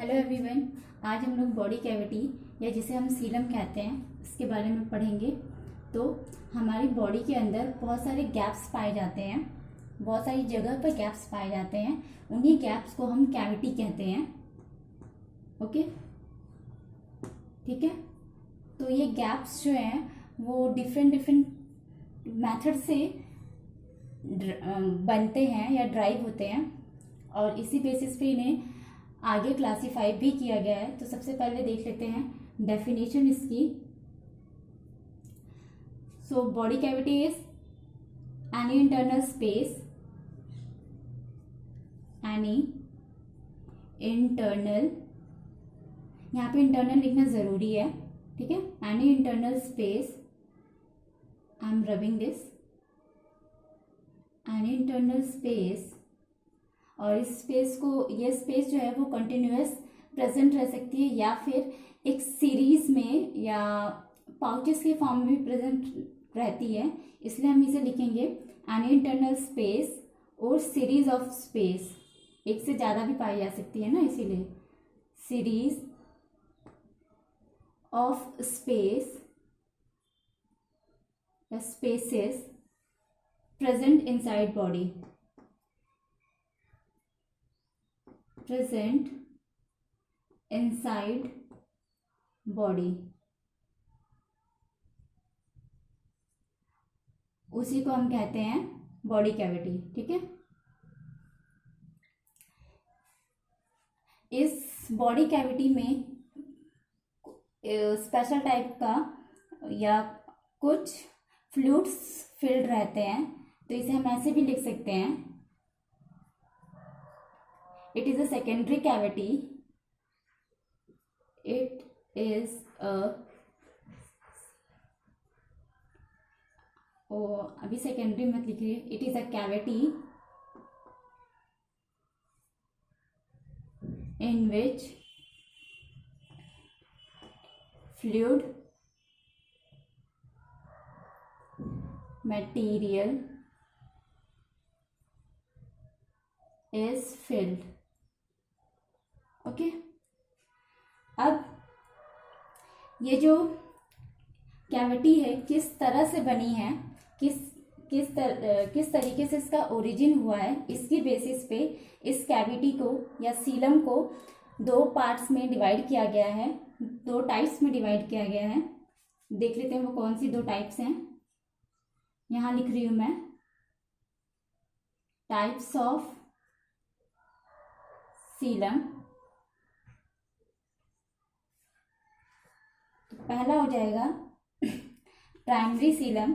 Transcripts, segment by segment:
Hello everyone. आज हम लोग बॉडी कैविटी या जिसे हम सीलम कहते हैं इसके बारे में पढ़ेंगे। तो हमारी बॉडी के अंदर बहुत सारे गैप्स पाए जाते हैं, बहुत सारी जगह पर गैप्स पाए जाते हैं। उन्हीं गैप्स को हम कैविटी कहते हैं। ओके, ठीक है। तो ये गैप्स जो हैं वो डिफरेंट डिफरेंट मेथड से बनते हैं या ड्राइव होते हैं, और इसी बेसिस पे इन्हें आगे क्लासिफाई भी किया गया है। तो सबसे पहले देख लेते हैं डेफिनेशन इसकी। So body cavity is any internal space, any internal, यहाँ पे इंटरनल लिखना जरूरी है, ठीक है। Any internal space, I am rubbing this, any internal space. और इस स्पेस को, ये स्पेस जो है वो कंटिन्यूअस प्रेजेंट रह सकती है या फिर एक सीरीज में या पाउचेस के फॉर्म में भी प्रेजेंट रहती है। इसलिए हम इसे लिखेंगे एनी इंटरनल स्पेस और सीरीज ऑफ स्पेस। एक से ज़्यादा भी पाई जा सकती है ना, इसीलिए सीरीज ऑफ स्पेस या spaces present inside body, present inside body, उसी को हम कहते हैं बॉडी कैविटी, ठीक है। इस बॉडी कैविटी में स्पेशल टाइप का या कुछ फ्लूइड्स फिल्ड रहते हैं, तो इसे हम ऐसे भी लिख सकते हैं, it is a secondary cavity, it is a अभी सेकेंडरी मत लिखिए, it is a cavity in which fluid material is filled। Okay, अब ये जो कैविटी है किस तरह से बनी है, किस तरीके से इसका ओरिजिन हुआ है, इसकी बेसिस पे इस कैविटी को या सीलम को दो पार्ट्स में डिवाइड किया गया है, दो टाइप्स में डिवाइड किया गया है। देख लेते हैं वो कौन सी दो टाइप्स हैं। यहाँ लिख रही हूं मैं, टाइप्स ऑफ सीलम। पहला हो जाएगा प्राइमरी सीलम,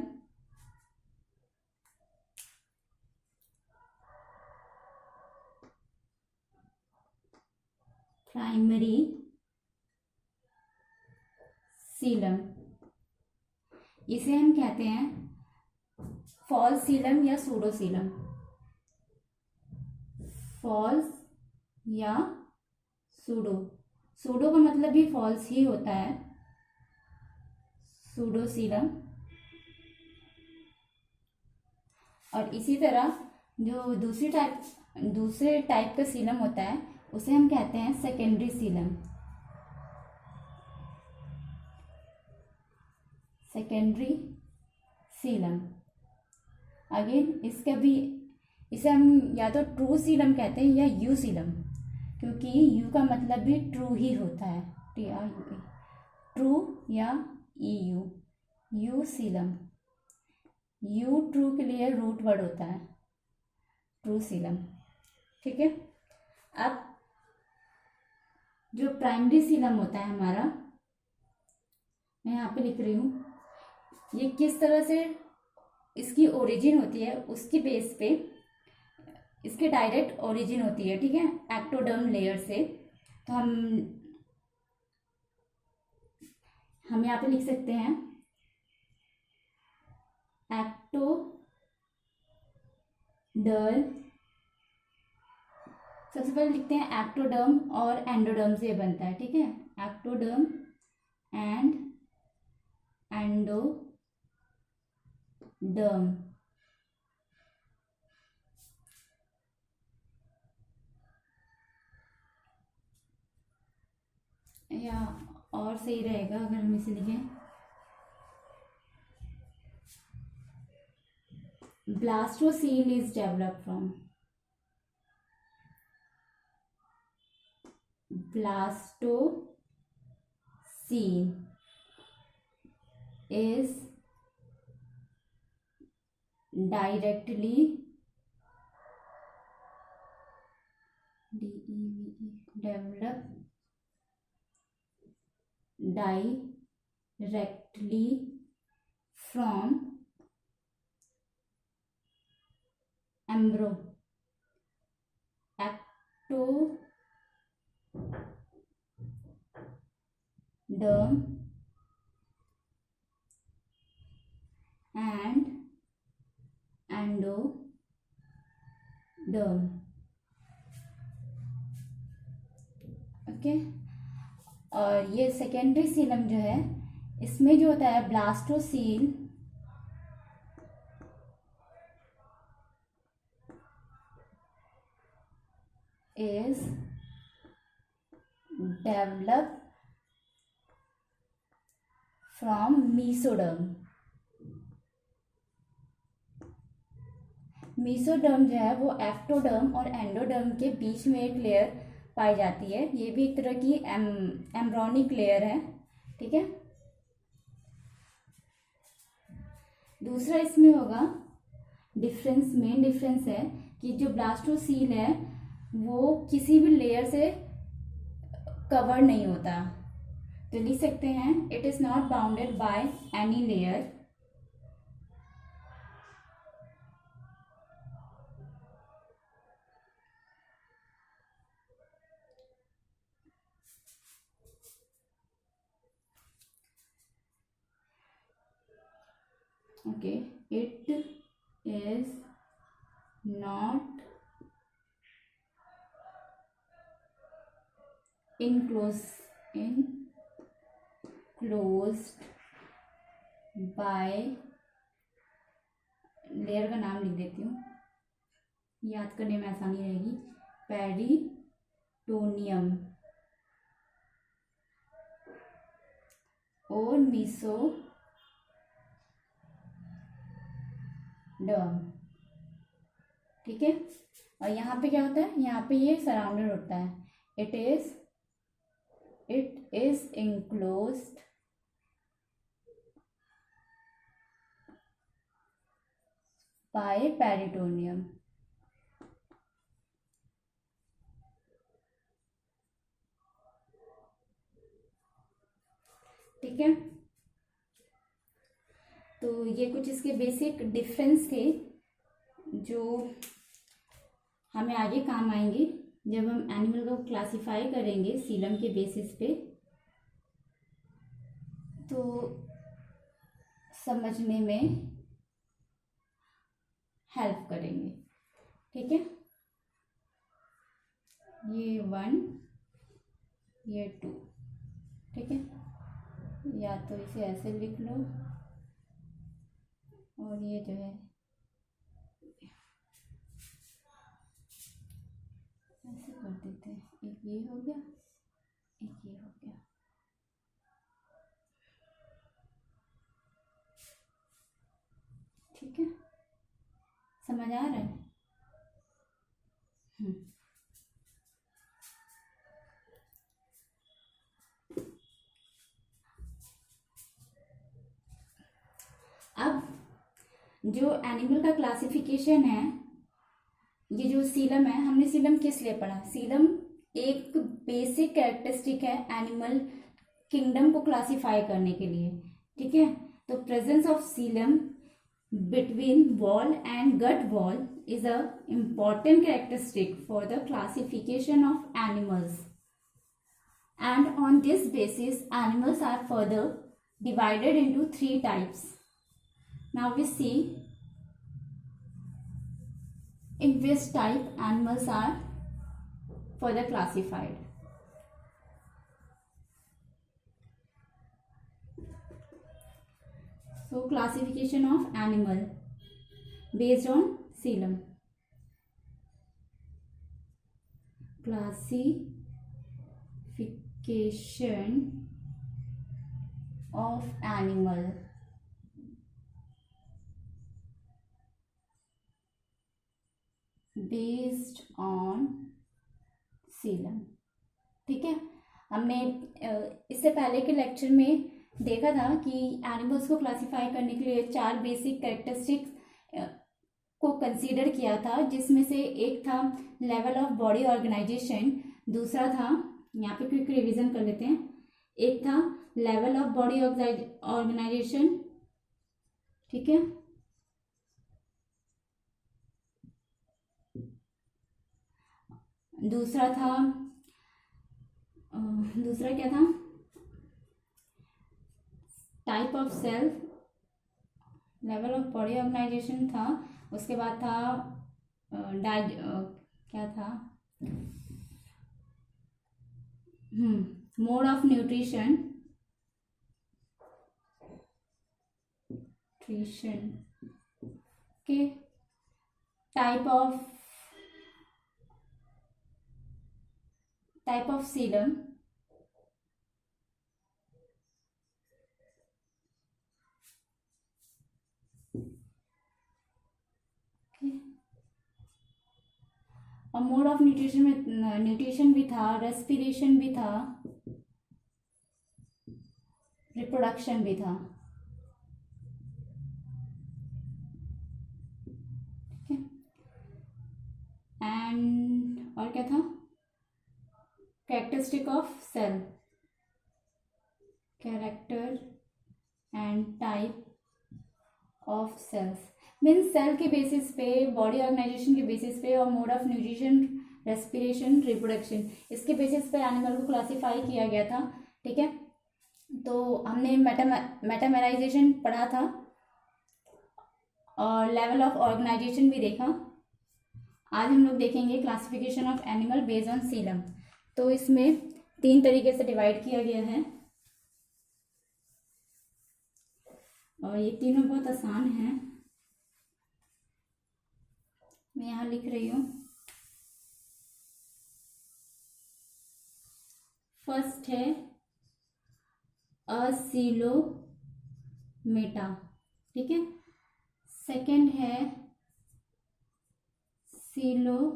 प्राइमरी सीलम, इसे हम कहते हैं फॉल्स सीलम या सूडो सीलम। फॉल्स या सूडो, सूडो का मतलब भी फॉल्स ही होता है, सूडो सीलम। और इसी तरह जो दूसरे टाइप का सीलम होता है उसे हम कहते हैं secondary Seelam, secondary Seelam. Again इसे हम या तो ट्रू सीलम कहते हैं या यू सीलम, क्योंकि यू का मतलब भी ट्रू ही होता है, TRUE, ट्रू या EU, you Seelam. You true के लिए रूट वर्ड होता है, ट्रू सीलम, ठीक है। अब जो प्राइमरी सीलम होता है हमारा, मैं यहाँ पे लिख रही हूँ, ये किस तरह से इसकी ओरिजिन होती है उसकी बेस पे इसकी डायरेक्ट ओरिजिन होती है, ठीक है, एक्टोडर्म लेयर से। तो हम यहाँ पे लिख सकते हैं एक्टोडर्म, सबसे पहले लिखते हैं एक्टोडर्म और एंडोडर्म से बनता है, ठीक है, एक्टोडर्म एंड एंडोडर्म। या और सही रहेगा अगर हम इसे लिखें blastocoel is developed from blastocoel is directly directly from ectoderm and endoderm. Okay और ये सेकेंडरी सीलम जो है इसमें जो होता है blastocoel is developed from mesoderm. Mesoderm जो है वो एक्टोडर्म और एंडोडर्म के बीच में एक लेयर पाई जाती है। ये भी एक तरह की एम्ब्रॉनिक लेयर है, ठीक है। दूसरा इसमें होगा डिफरेंस, मेन डिफरेंस है कि जो ब्लास्टोसील है वो किसी भी लेयर से कवर नहीं होता। तो लिख सकते हैं it is not bounded by any layer. Okay, it is not enclosed by, layer का नाम लिख देती हूँ, याद करने में आसानी रहेगी, पेरिटोनियम और मीसोडर्म, ठीक है। और यहाँ पे क्या होता है, यहाँ पे ये सराउंडेड होता है, it is enclosed by peritoneum. ठीक है, तो ये कुछ इसके बेसिक डिफरेंस थे जो हमें आगे काम आएंगे जब हम एनिमल को क्लासिफाई करेंगे सीलम के बेसिस पे, तो समझने में हेल्प करेंगे, ठीक है। ये 1, ये 2, ठीक है, या तो इसे ऐसे लिख लो और ये जो है ऐसे कर देते हैं, एक ये हो गया, एक ये हो गया, ठीक है, समझ आ रहा है। अब जो एनिमल का क्लासिफिकेशन है, ये जो सीलम है, हमने सीलम किस लिए पढ़ा, सीलम एक बेसिक कैरेक्टरिस्टिक है एनिमल किंगडम को क्लासिफाई करने के लिए, ठीक है। तो presence of coelom between wall and gut wall is a important characteristic for the classification of animals, and on this basis animals are further divided into 3 types. Now we see in which type animals are further classified. So classification of animal based on coelom. Classification of animal based on Seelam. ठीक है, हमने इससे पहले के lecture में देखा था कि एनिमल्स को क्लासिफाई करने के लिए 4 बेसिक कैरेक्टरिस्टिक्स को कंसीडर किया था, जिसमें से एक था लेवल ऑफ बॉडी ऑर्गेनाइजेशन, दूसरा था, यहाँ पे क्विक रिवीजन कर लेते हैं, एक था लेवल ऑफ बॉडी ऑर्गेनाइजेशन, ठीक है, दूसरा क्या था, type of cell, level of body organisation था, उसके बाद था क्या था, मोड ऑफ न्यूट्रिशन, के टाइप ऑफ सीरम, और मोड ऑफ न्यूट्रिशन में न्यूट्रिशन भी था, रेस्पिरेशन भी था, रिप्रोडक्शन भी था। ठीक है, एंड और क्या था, characteristic of cell, character and type of cells, means cell के बेसिस पे, बॉडी ऑर्गेनाइजेशन के बेसिस पे, और mode of nutrition, respiration, reproduction, इसके बेसिस पे एनिमल को क्लासिफाई किया गया था। ठीक है, तो हमने मेटामेराइजेशन पढ़ा था और लेवल ऑफ ऑर्गेनाइजेशन भी देखा। आज हम लोग देखेंगे classification of animal based on coelom. तो इसमें 3 तरीके से डिवाइड किया गया है और ये तीनों बहुत आसान हैं, मैं यहाँ लिख रही हूँ। फर्स्ट है असीलोमेटा, ठीक है, सेकंड है सीलोमेटा,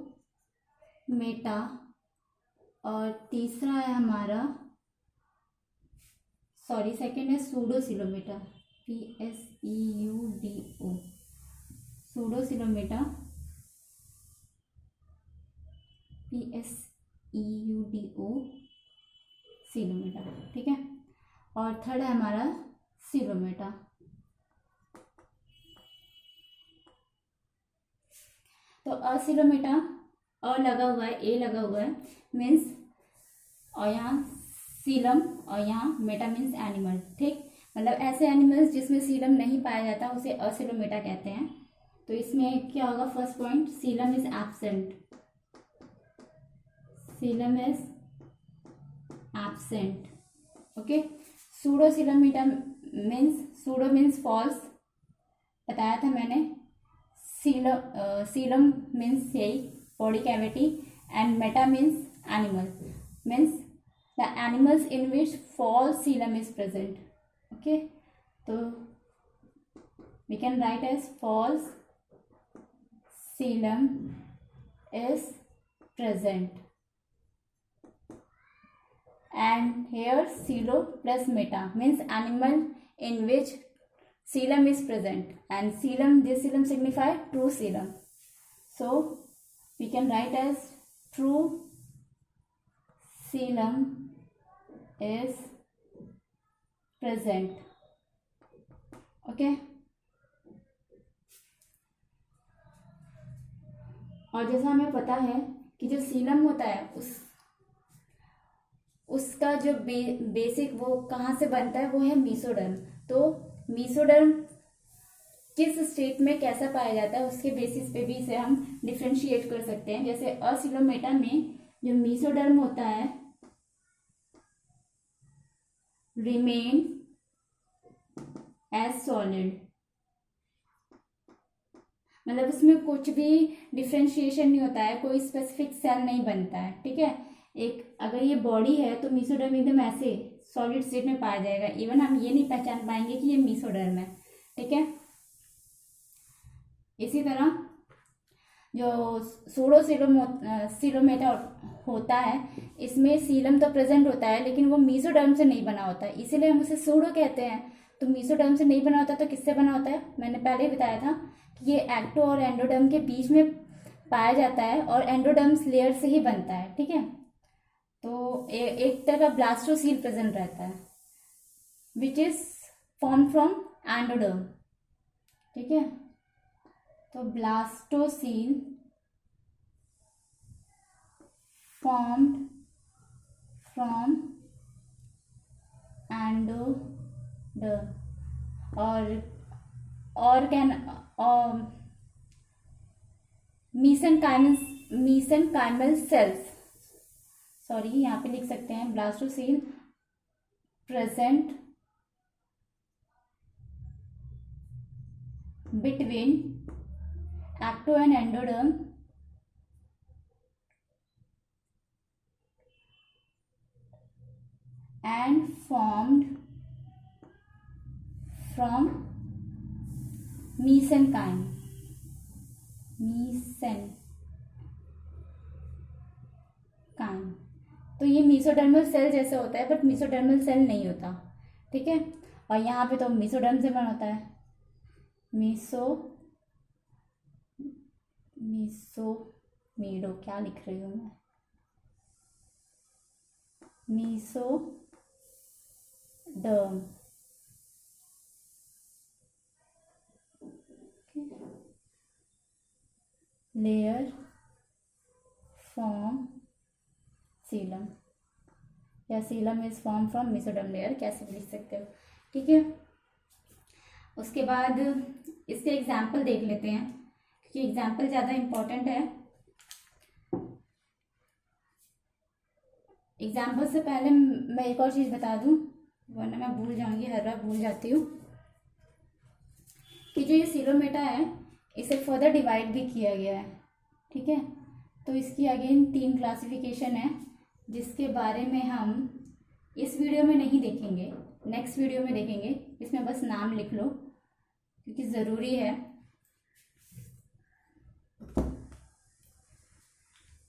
और तीसरा है हमारा, सेकंड है सूडोसिलोमेटा, PSEUDO, सूडोसिलोमेटा, PSEUDO, सिलोमेटा। ठीक है, और थर्ड है हमारा सिलोमेटा। तो असिलोमेटा अ लगा हुआ है, ए लगा हुआ है, मीन्स, और यहाँ सीलम और यहाँ मेटा मीन्स एनिमल। ठीक, मतलब ऐसे एनिमल्स जिसमें सीलम नहीं पाया जाता उसे असिलोमेटा कहते हैं। तो इसमें क्या होगा, first point, coelom is absent, coelom is absent. Okay, pseudocoelomata means, pseudo means false, बताया था मैंने, सीलम मीन्स यही body cavity, and meta means animal, means the animals in which false coelom is present. Okay, तो we can write as false coelom is present, and here silo plus meta means animal in which coelom is present, and coelom, this coelom signify true coelom, so we can write as true coelom is present. Okay, और जैसा हमें पता है कि जो सीलम होता है उसका जो बेसिक वो कहाँ से बनता है, वो है मीसोडर्म। तो मीसोडर्म किस स्टेट में कैसा पाया जाता है उसके बेसिस पे भी इसे हम डिफ्रेंशिएट कर सकते हैं। जैसे असिलोमेटा में जो मीसोडर्म होता है रिमेन एज सॉलिड, मतलब उसमें कुछ भी डिफ्रेंशिएशन नहीं होता है, कोई स्पेसिफिक सेल नहीं बनता है। ठीक है, एक अगर ये बॉडी है तो मीसोडर्म एकदम ऐसे सॉलिड स्टेट में पाया जाएगा, इवन हम ये नहीं पहचान पाएंगे कि ये मीसोडर्म है। ठीक है, इसी तरह जो सीलोमेटा होता है, इसमें सीलम तो प्रेजेंट होता है लेकिन वो मीसोडर्म से नहीं बना होता है, इसीलिए हम उसे सूडो कहते हैं। तो मीसोडर्म से नहीं बना होता तो किससे बना होता है? मैंने पहले ही बताया था कि ये एक्टो और एंडोडर्म के बीच में पाया जाता है और एंडोडर्म्स लेयर से ही बनता है। ठीक है, तो एक तरह का ब्लास्टोसील प्रेजेंट रहता है which is form from endoderm. ठीक है, तो ब्लास्टोसील formed from endoderm और कैन mesenchymal cells, सॉरी यहाँ पे लिख सकते हैं blastocoel present between ecto and endoderm and formed from mesenchyme। तो ये मीसोडर्मल सेल जैसे होता है बट मीसोडर्मल सेल नहीं होता। ठीक है, और यहाँ पे तो मीसोडर्म से बना होता है। मीडो क्या लिख रही हूँ मैं, मीसोडर्म। लेयर फॉर्म सीलम या coelom is form from mesoderm layer, कैसे भी लिख सकते हो। ठीक है, उसके बाद इसके एग्जाम्पल देख लेते हैं क्योंकि एग्जाम्पल ज़्यादा इम्पोर्टेंट है। एग्जाम्पल से पहले मैं एक और चीज़ बता दूं, वरना मैं भूल जाऊंगी, हर बार भूल जाती हूँ, कि जो ये सीलोमेटा है इसे फर्दर डिवाइड भी किया गया है। ठीक है, तो इसकी अगेन 3 क्लासिफिकेशन है जिसके बारे में हम इस वीडियो में नहीं देखेंगे, नेक्स्ट वीडियो में देखेंगे। इसमें बस नाम लिख लो क्योंकि ज़रूरी है।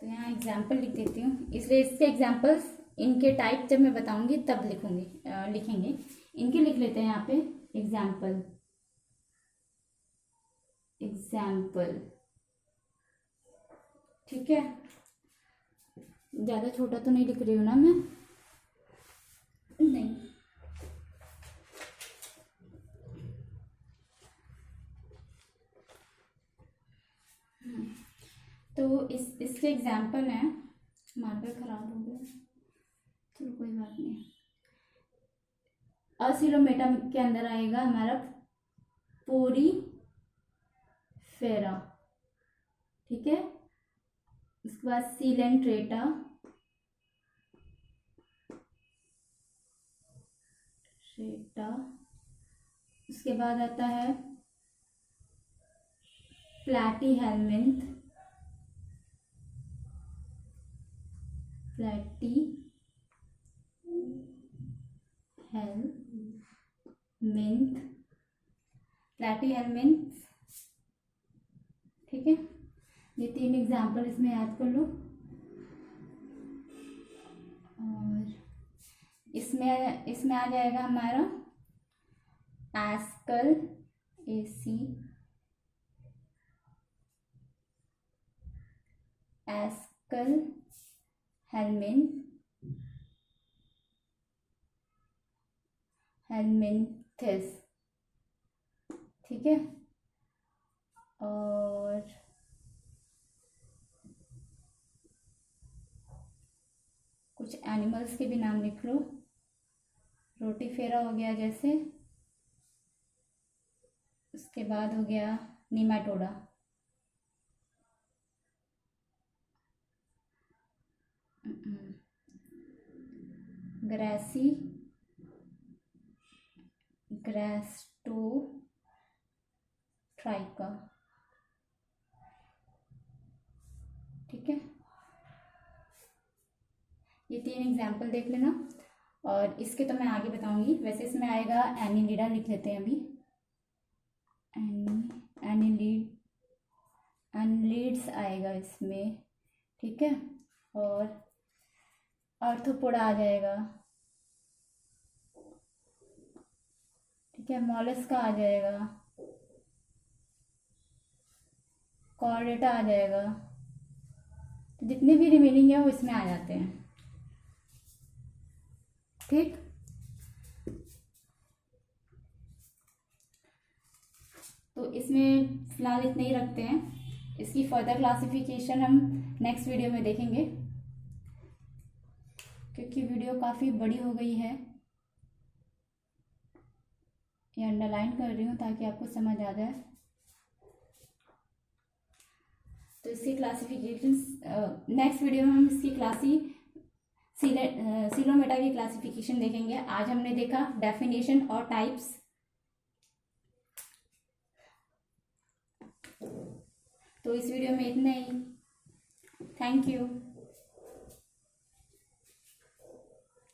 तो यहाँ एग्जाम्पल लिख देती हूँ, इसलिए इसके एग्जाम्पल्स इनके टाइप जब मैं बताऊंगी तब लिखेंगे। इनके लिख लेते हैं यहाँ पे एग्जाम्पल। ठीक है, ज़्यादा छोटा तो नहीं लिख रही हूँ ना मैं? नहीं, तो इसके एग्जाम्पल हैं। मार्कर खराब हो गया, चलो कोई बात नहीं। असीलोमेटा के अंदर आएगा हमारा पोरीफेरा। ठीक है, उसके बाद सीलेंट्रेटा, उसके बाद आता है प्लैटीहेलमिन्थ, प्लैटीहेलमिन्थ। ठीक है, ये 3 एग्जाम्पल इसमें याद कर लो। और इसमें आ जाएगा हमारा एस्कल, एस्कल हेलमिन्थिस। ठीक है, और कुछ एनिमल्स के भी नाम लिख लो। रोटीफेरा हो गया जैसे, उसके बाद हो गया निमेटोडा, ग्रेस्टोट्राइका। ठीक है, ये 3 एग्जाम्पल देख लेना, और इसके तो मैं आगे बताऊंगी। वैसे इसमें आएगा एनिलिडा, लिख लेते हैं अभी, एनिलिड्स आएगा इसमें, ठीक है। और आर्थ्रोपोडा आ जाएगा, ठीक है। मॉलस्का आ जाएगा, कॉर्डेटा आ जाएगा। तो जितने भी रिमेनिंग है वो इसमें आ जाते हैं, ठीक। तो इसमें फिलहाल इतने ही रखते हैं। इसकी फर्दर क्लासिफिकेशन हम नेक्स्ट वीडियो में देखेंगे, क्योंकि वीडियो काफ़ी बड़ी हो गई है। ये अंडरलाइन कर रही हूँ ताकि आपको समझ आ जाए। तो इसकी क्लासिफिकेशन नेक्स्ट वीडियो में हम इसकी सीलोमेटा की क्लासिफिकेशन देखेंगे। आज हमने देखा डेफिनेशन और टाइप्स। तो इस वीडियो में इतना ही। Thank you.